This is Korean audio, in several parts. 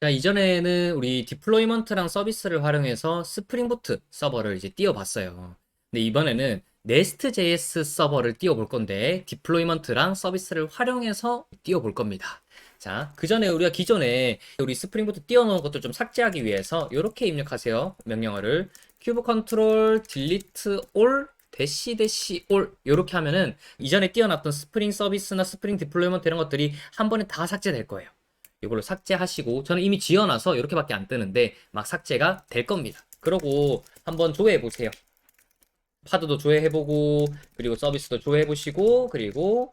자, 이전에는 우리 디플로이먼트랑 서비스를 활용해서 스프링부트 서버를 이제 띄워봤어요. 근데 이번에는 네스트.js 서버를 띄워볼 건데, 디플로이먼트랑 서비스를 활용해서 띄워볼 겁니다. 자, 그 전에 우리가 기존에 우리 스프링부트 띄워놓은 것도 좀 삭제하기 위해서 이렇게 입력하세요. 명령어를 큐브 컨트롤 딜리트 올 대시 대시 올 이렇게 하면은 이전에 띄워놨던 스프링 서비스나 스프링 디플로이먼트 이런 것들이 한 번에 다 삭제될 거예요. 이걸로 삭제하시고 저는 이미 지어놔서 이렇게밖에 안 뜨는데 막 삭제가 될 겁니다. 그러고 한번 조회해 보세요. 파드도 조회해보고 그리고 서비스도 조회해보시고 그리고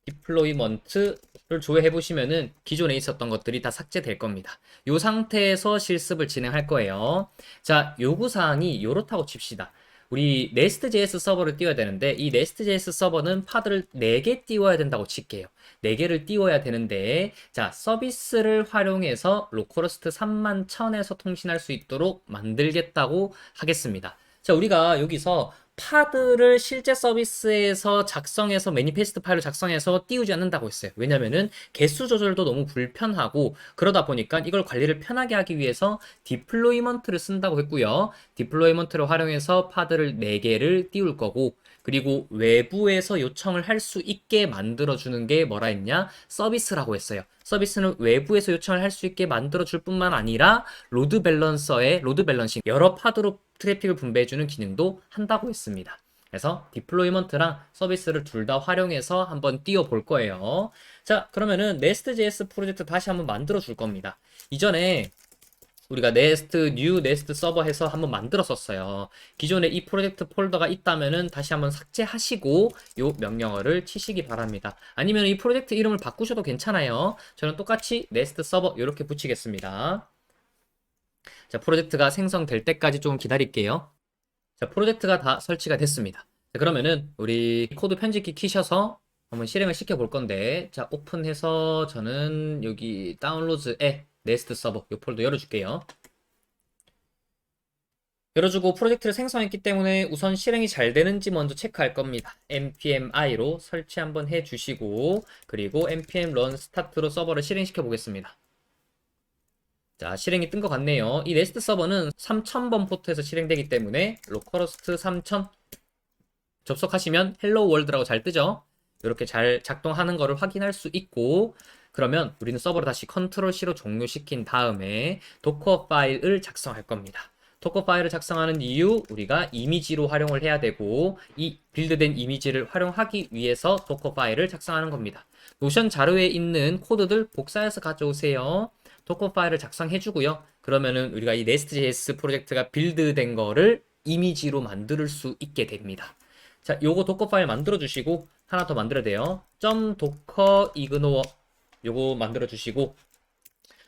디플로이먼트를 조회해보시면은 기존에 있었던 것들이 다 삭제될 겁니다. 이 상태에서 실습을 진행할 거예요. 자, 요구사항이 이렇다고 칩시다. 우리 네스트.js 서버를 띄워야 되는데 이 네스트.js 서버는 파드를 4개 띄워야 된다고 칠게요. 4개를 띄워야 되는데 자, 서비스를 활용해서 로컬호스트 31,000에서 통신할 수 있도록 만들겠다고 하겠습니다. 자, 우리가 여기서 파드를 실제 서비스에서 작성해서 매니페스트 파일을 작성해서 띄우지 않는다고 했어요. 왜냐면은 개수 조절도 너무 불편하고 그러다 보니까 이걸 관리를 편하게 하기 위해서 디플로이먼트를 쓴다고 했고요. 디플로이먼트를 활용해서 파드를 4개를 띄울 거고 그리고 외부에서 요청을 할 수 있게 만들어주는 게 뭐라 했냐? 서비스라고 했어요. 서비스는 외부에서 요청을 할 수 있게 만들어줄 뿐만 아니라 로드 밸런서에 로드 밸런싱 여러 파드로 트래픽을 분배해주는 기능도 한다고 했습니다. 그래서 디플로이먼트랑 서비스를 둘 다 활용해서 한번 띄워 볼 거예요. 자, 그러면은 네스트.js 프로젝트 다시 한번 만들어 줄 겁니다. 이전에 우리가 네스트 뉴 네스트 서버 해서 한번 만들었었어요. 기존에 이 프로젝트 폴더가 있다면은 다시 한번 삭제하시고 요 명령어를 치시기 바랍니다. 아니면 이 프로젝트 이름을 바꾸셔도 괜찮아요. 저는 똑같이 네스트 서버 이렇게 붙이겠습니다. 자, 프로젝트가 생성될 때까지 좀 기다릴게요. 자, 프로젝트가 다 설치가 됐습니다. 자, 그러면은 우리 코드 편집키 키셔서 한번 실행을 시켜 볼 건데, 자, 오픈해서 저는 여기 다운로드에 네스트 서버 이 폴더 열어줄게요. 열어주고 프로젝트를 생성했기 때문에 우선 실행이 잘 되는지 먼저 체크할 겁니다. npm-i로 설치 한번 해주시고 그리고 npm run start로 서버를 실행시켜 보겠습니다. 자, 실행이 뜬 것 같네요. 이 네스트 서버는 3000번 포트에서 실행되기 때문에 로컬호스트 3000 접속하시면 헬로 월드라고 잘 뜨죠? 이렇게 잘 작동하는 것을 확인할 수 있고 그러면 우리는 서버를 다시 컨트롤 C로 종료시킨 다음에 도커 파일을 작성할 겁니다. 도커 파일을 작성하는 이유 우리가 이미지로 활용을 해야 되고 이 빌드된 이미지를 활용하기 위해서 도커 파일을 작성하는 겁니다. 노션 자료에 있는 코드들 복사해서 가져오세요. 도커 파일을 작성해 주고요. 그러면은 우리가 이 네스트.js 프로젝트가 빌드된 거를 이미지로 만들 수 있게 됩니다. 자, 요거 도커 파일 만들어 주시고 하나 더 만들어야 돼요. .docker ignore 요거 만들어 주시고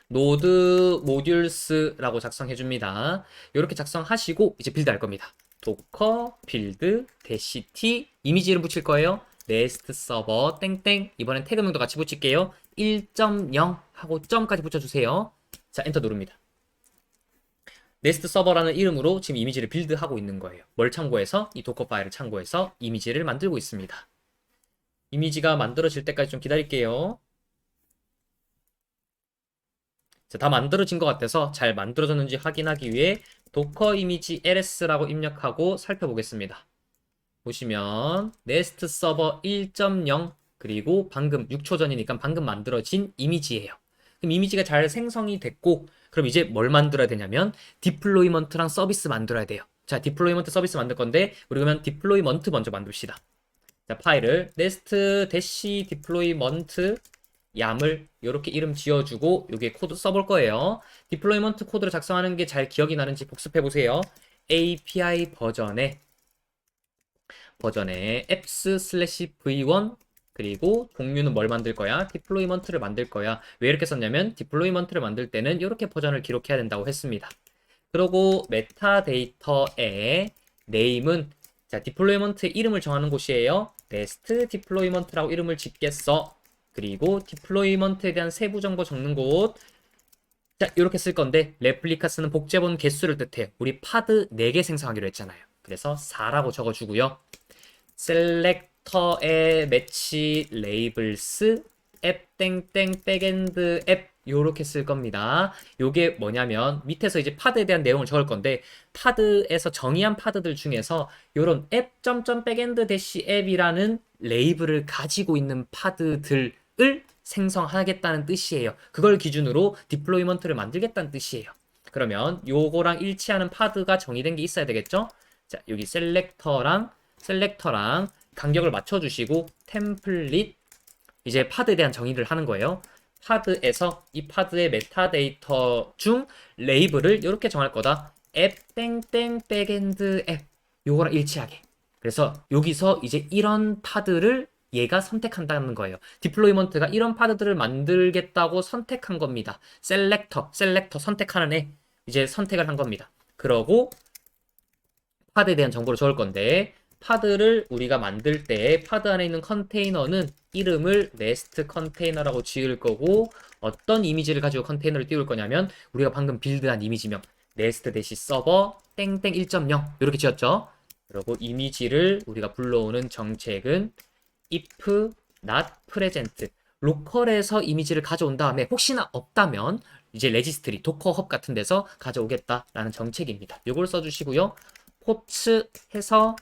노드 모듈스라고 작성해 줍니다. 이렇게 작성하시고 이제 빌드 할 겁니다. 도커 빌드 대시 t 이미지 이름 붙일 거예요. 네스트 서버 땡땡 이번엔 태그명도 같이 붙일게요. 1.0 하고 점까지 붙여주세요. 자, 엔터 누릅니다. 네스트 서버라는 이름으로 지금 이미지를 빌드하고 있는 거예요. 뭘 참고해서? 이 도커 파일을 참고해서 이미지를 만들고 있습니다. 이미지가 만들어질 때까지 좀 기다릴게요. 자, 다 만들어진 것 같아서 잘 만들어졌는지 확인하기 위해 도커 이미지 ls라고 입력하고 살펴보겠습니다. 보시면 네스트 서버 1.0 그리고 방금 6초 전이니까 방금 만들어진 이미지예요. 그럼 이미지가 잘 생성이 됐고 그럼 이제 뭘 만들어야 되냐면 디플로이먼트랑 서비스 만들어야 돼요. 자, 디플로이먼트 서비스 만들 건데 우리 그러면 디플로이먼트 먼저 만듭시다. 자, 파일을 nest 대시 디플로이먼트 얌을 이렇게 이름 지어주고 여기에 코드 써볼 거예요. 디플로이먼트 코드를 작성하는 게 잘 기억이 나는지 복습해 보세요. API 버전에 apps/v1 그리고 종류는 뭘 만들 거야? 디플로이먼트를 만들 거야. 왜 이렇게 썼냐면 디플로이먼트를 만들 때는 이렇게 버전을 기록해야 된다고 했습니다. 그리고 메타데이터의 name은 자, 디플로이먼트의 이름을 정하는 곳이에요. nest 디플로이먼트라고 이름을 짓겠어. 그리고 디플로이먼트에 대한 세부 정보 적는 곳. 자, 이렇게 쓸 건데 레플리카스는 복제본 개수를 뜻해요. 우리 파드 4개 생성하기로 했잖아요. 그래서 4라고 적어주고요. 셀렉터에 매치 레이블스 앱 땡땡 백엔드 앱 요렇게 쓸 겁니다. 요게 뭐냐면 밑에서 이제 파드에 대한 내용을 적을 건데 파드에서 정의한 파드들 중에서 요런 앱 점점 백엔드 대시 앱이라는 레이블을 가지고 있는 파드들을 생성하겠다는 뜻이에요. 그걸 기준으로 디플로이먼트를 만들겠다는 뜻이에요. 그러면 요거랑 일치하는 파드가 정의된 게 있어야 되겠죠? 자, 여기 셀렉터랑 간격을 맞춰주시고 템플릿 이제 파드에 대한 정의를 하는 거예요. 파드에서 이 파드의 메타데이터 중 레이블을 이렇게 정할 거다. 앱 땡땡 백엔드 앱 요거랑 일치하게. 그래서 여기서 이제 이런 파드를 얘가 선택한다는 거예요. 디플로이먼트가 이런 파드들을 만들겠다고 선택한 겁니다. 셀렉터 선택하는 애 이제 선택을 한 겁니다. 그러고 파드에 대한 정보를 적을 건데 파드를 우리가 만들 때 파드 안에 있는 컨테이너는 이름을 네스트 컨테이너라고 지을 거고 어떤 이미지를 가지고 컨테이너를 띄울 거냐면 우리가 방금 빌드한 이미지명 네스트 대시 서버 땡땡 1.0 이렇게 지었죠. 그리고 이미지를 우리가 불러오는 정책은 if not present 로컬에서 이미지를 가져온 다음에 혹시나 없다면 이제 레지스트리 도커 헙 같은 데서 가져오겠다라는 정책입니다. 이걸 써주시고요. 포츠 해서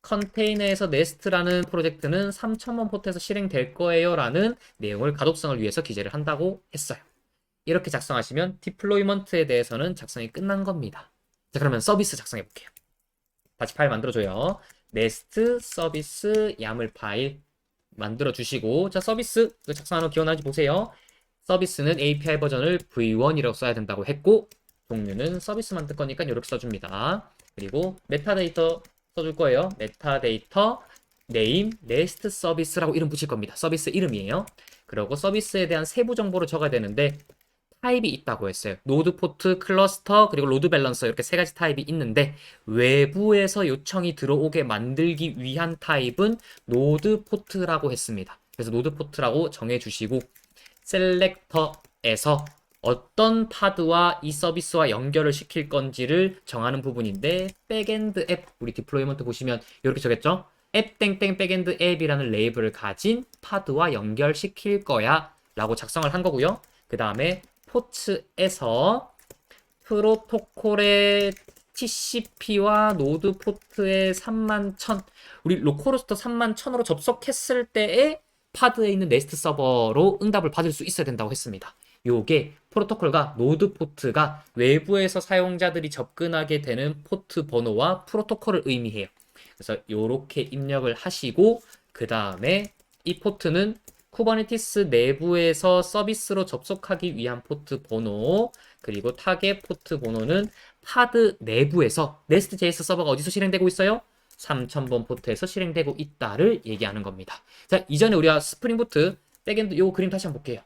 컨테이너에서 네스트라는 프로젝트는 3000번 포트에서 실행될 거예요 라는 내용을 가독성을 위해서 기재를 한다고 했어요. 이렇게 작성하시면 디플로이먼트에 대해서는 작성이 끝난 겁니다. 자, 그러면 서비스 작성해 볼게요. 다시 파일 만들어줘요. 네스트 서비스 야물 파일 만들어 주시고 자 서비스 작성하는 거 기억나는지 보세요. 서비스는 API 버전을 V1이라고 써야 된다고 했고 종류는 서비스 만들 거니까 이렇게 써줍니다. 그리고 메타데이터 써줄 거예요. 메타데이터 네임 네스트 서비스라고 이름 붙일 겁니다. 서비스 이름이에요. 그리고 서비스에 대한 세부 정보를 적어야 되는데 타입이 있다고 했어요. 노드 포트, 클러스터, 그리고 로드 밸런서 이렇게 세 가지 타입이 있는데 외부에서 요청이 들어오게 만들기 위한 타입은 노드 포트라고 했습니다. 그래서 노드 포트라고 정해주시고 셀렉터에서 어떤 파드와 이 서비스와 연결을 시킬 건지를 정하는 부분인데 백엔드 앱 우리 디플로이먼트 보시면 이렇게 적겠죠? 앱 땡땡 백엔드 앱이라는 레이블을 가진 파드와 연결시킬 거야 라고 작성을 한 거고요. 그 다음에 포츠에서 프로토콜의 TCP와 노드 포트의 31,000 우리 로컬호스트 31,000으로 접속했을 때에 파드에 있는 네스트 서버로 응답을 받을 수 있어야 된다고 했습니다. 요게 프로토콜과 노드 포트가 외부에서 사용자들이 접근하게 되는 포트 번호와 프로토콜을 의미해요. 그래서 요렇게 입력을 하시고 그 다음에 이 포트는 쿠버네티스 내부에서 서비스로 접속하기 위한 포트 번호 그리고 타겟 포트 번호는 파드 내부에서 네스트.js 서버가 어디서 실행되고 있어요? 3000번 포트에서 실행되고 있다를 얘기하는 겁니다. 자, 이전에 우리가 스프링 부트 백엔드 요 그림 다시 한번 볼게요.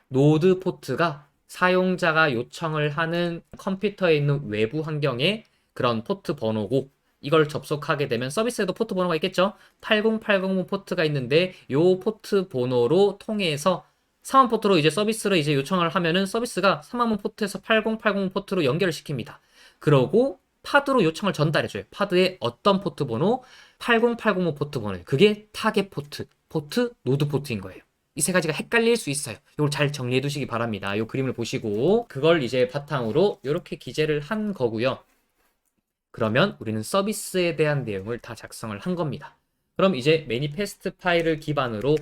노드 포트가 사용자가 요청을 하는 컴퓨터에 있는 외부 환경의 그런 포트 번호고 이걸 접속하게 되면 서비스에도 포트 번호가 있겠죠? 80800 포트가 있는데 요 포트 번호로 통해서 3만 포트로 이제 서비스를 이제 요청을 하면은 서비스가 3만 포트에서 8080 포트로 연결을 시킵니다. 그러고 파드로 요청을 전달해줘요. 파드의 어떤 포트 번호? 80805 포트 번호. 그게 타겟 포트, 노드 포트인 거예요. 이 세 가지가 헷갈릴 수 있어요. 이걸 잘 정리해 두시기 바랍니다. 이 그림을 보시고 그걸 이제 바탕으로 이렇게 기재를 한 거고요. 그러면 우리는 서비스에 대한 내용을 다 작성을 한 겁니다. 그럼 이제 매니페스트 파일을 기반으로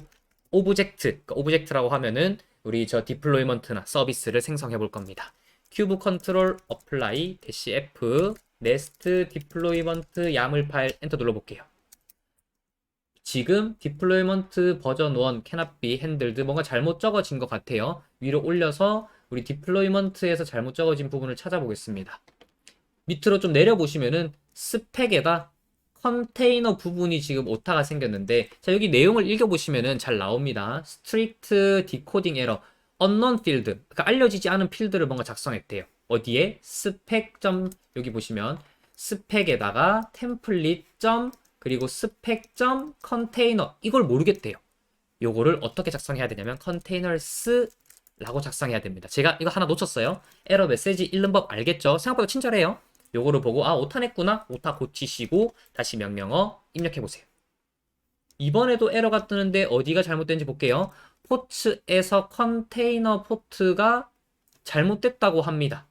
오브젝트라고 하면은 우리 저 디플로이먼트나 서비스를 생성해 볼 겁니다. 큐브 컨트롤 어플라이 -f 네스트 디플로이먼트 야물 파일 엔터 눌러볼게요. 지금 디플로이먼트 버전 1 cannot be handled 뭔가 잘못 적어진 것 같아요. 위로 올려서 우리 디플로이먼트에서 잘못 적어진 부분을 찾아보겠습니다. 밑으로 좀 내려보시면은 스펙에다 컨테이너 부분이 지금 오타가 생겼는데 자 여기 내용을 읽어보시면은 잘 나옵니다. strict decoding error, unknown field 그러니까 알려지지 않은 필드를 뭔가 작성했대요. 어디에? 스펙 점 여기 보시면 스펙에다가 템플릿 점 그리고 스펙 점 컨테이너 이걸 모르겠대요. 요거를 어떻게 작성해야 되냐면 containers 라고 작성해야 됩니다. 제가 이거 하나 놓쳤어요. 에러 메시지 읽는 법 알겠죠? 생각보다 친절해요. 요거를 보고 아 오타 냈구나. 오타 고치시고 다시 명령어 입력해 보세요. 이번에도 에러가 뜨는데 어디가 잘못된지 볼게요. 포츠에서 컨테이너 포트가 잘못됐다고 합니다.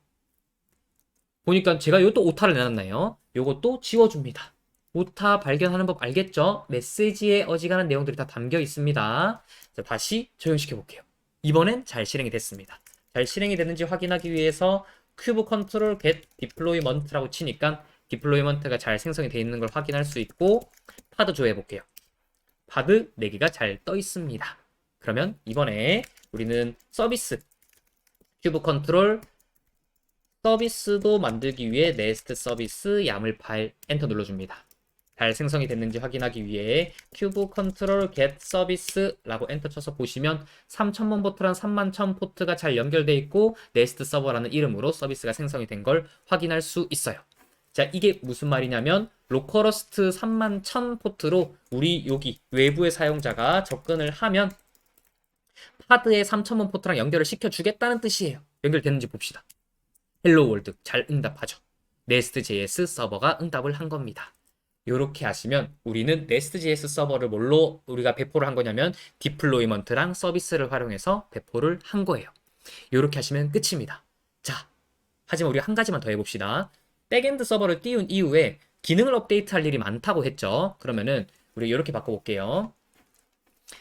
보니까 제가 이것도 오타를 내놨나요? 요것도 지워줍니다. 오타 발견하는 법 알겠죠? 메시지에 어지간한 내용들이 다 담겨 있습니다. 자, 다시 적용시켜 볼게요. 이번엔 잘 실행이 됐습니다. 잘 실행이 됐는지 확인하기 위해서 큐브 컨트롤 get deployment라고 치니까 디플로이먼트가 잘 생성이 되어 있는 걸 확인할 수 있고 파드 조회해 볼게요. 파드 4개가 잘 떠 있습니다. 그러면 이번에 우리는 서비스 큐브 컨트롤 서비스도 만들기 위해 네스트 서비스 야물 파일 엔터 눌러줍니다. 잘 생성이 됐는지 확인하기 위해 큐브 컨트롤 get 서비스라고 엔터 쳐서 보시면 3000번 포트랑 31000 포트가 잘 연결되어 있고 네스트 서버라는 이름으로 서비스가 생성이 된 걸 확인할 수 있어요. 자, 이게 무슨 말이냐면 로컬호스트 31000 포트로 우리 여기 외부의 사용자가 접근을 하면 파드에 3000번 포트랑 연결을 시켜주겠다는 뜻이에요. 연결되는지 봅시다. 헬로 월드 잘 응답하죠. 네스트.js 서버가 응답을 한 겁니다. 이렇게 하시면 우리는 네스트.js 서버를 뭘로 우리가 배포를 한 거냐면 디플로이먼트랑 서비스를 활용해서 배포를 한 거예요. 이렇게 하시면 끝입니다. 자, 하지만 우리가 한 가지만 더 해봅시다. 백엔드 서버를 띄운 이후에 기능을 업데이트할 일이 많다고 했죠. 그러면은 우리 이렇게 바꿔볼게요.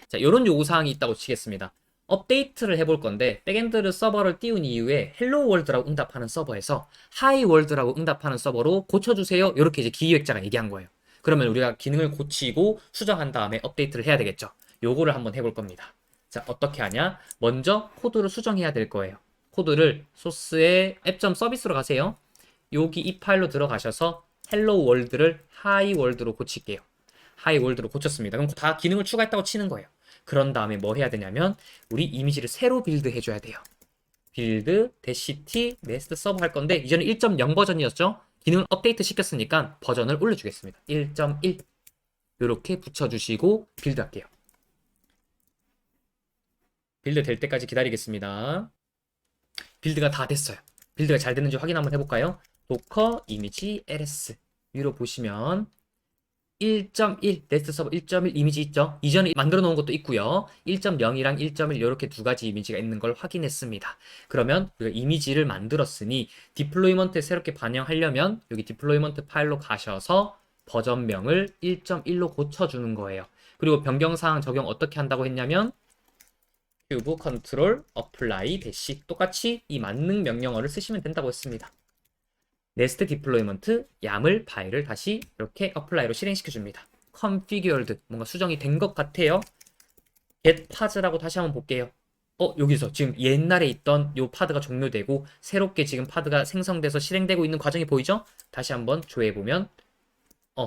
자, 이런 요구사항이 있다고 치겠습니다. 업데이트를 해볼 건데 백엔드 서버를 띄운 이후에 헬로 월드라고 응답하는 서버에서 하이 월드라고 응답하는 서버로 고쳐주세요. 이렇게 이제 기획자가 얘기한 거예요. 그러면 우리가 기능을 고치고 수정한 다음에 업데이트를 해야 되겠죠. 요거를 한번 해볼 겁니다. 자, 어떻게 하냐? 먼저 코드를 수정해야 될 거예요. 코드를 소스에 앱.서비스로 가세요. 여기 이 파일로 들어가셔서 헬로 월드를 하이 월드로 고칠게요. 하이 월드로 고쳤습니다. 그럼 다 기능을 추가했다고 치는 거예요. 그런 다음에 뭐 해야 되냐면 우리 이미지를 새로 빌드 해줘야 돼요. 빌드 -t 네스트 서버 할 건데 이전에 1.0 버전이었죠. 기능을 업데이트 시켰으니까 버전을 올려주겠습니다. 1.1 이렇게 붙여주시고 빌드 할게요. 빌드 될 때까지 기다리겠습니다. 빌드가 다 됐어요. 빌드가 잘 됐는지 확인 한번 해볼까요? 도커 이미지 ls 위로 보시면 1.1 네스트 서버 1.1 이미지 있죠? 이전에 만들어 놓은 것도 있고요. 1.0이랑 1.1 이렇게 두 가지 이미지가 있는 걸 확인했습니다. 그러면 우리가 이미지를 만들었으니 디플로이먼트에 새롭게 반영하려면 여기 디플로이먼트 파일로 가셔서 버전명을 1.1로 고쳐주는 거예요. 그리고 변경사항 적용 어떻게 한다고 했냐면 큐브 컨트롤 어플라이 대시 똑같이 이 만능 명령어를 쓰시면 된다고 했습니다. 네스트 디플로이먼트 야물 파일을 다시 이렇게 어플라이로 실행시켜 줍니다. configured 뭔가 수정이 된 것 같아요. get path라고 다시 한번 볼게요. 여기서 지금 옛날에 있던 요 파드가 종료되고 새롭게 지금 파드가 생성돼서 실행되고 있는 과정이 보이죠? 다시 한번 조회해 보면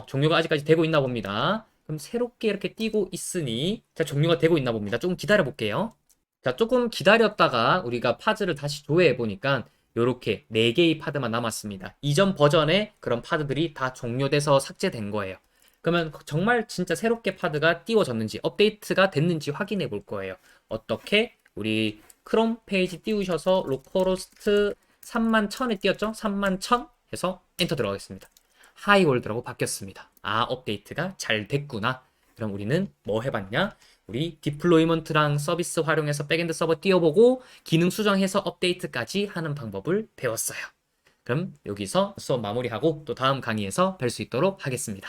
종료가 아직까지 되고 있나 봅니다. 그럼 새롭게 이렇게 띄고 있으니 자, 종료가 되고 있나 봅니다. 조금 기다려 볼게요. 자, 조금 기다렸다가 우리가 파드를 다시 조회해 보니까 이렇게 4개의 파드만 남았습니다. 이전 버전의 그런 파드들이 다 종료돼서 삭제된 거예요. 그러면 정말 진짜 새롭게 파드가 띄워졌는지 업데이트가 됐는지 확인해 볼 거예요. 어떻게? 우리 크롬 페이지 띄우셔서 로컬호스트 31,000에 띄웠죠? 31,000 해서 엔터 들어가겠습니다. 하이월드라고 바뀌었습니다. 아, 업데이트가 잘 됐구나. 그럼 우리는 뭐 해봤냐? 우리 디플로이먼트랑 서비스 활용해서 백엔드 서버 띄워보고 기능 수정해서 업데이트까지 하는 방법을 배웠어요. 그럼 여기서 수업 마무리하고 또 다음 강의에서 뵐 수 있도록 하겠습니다.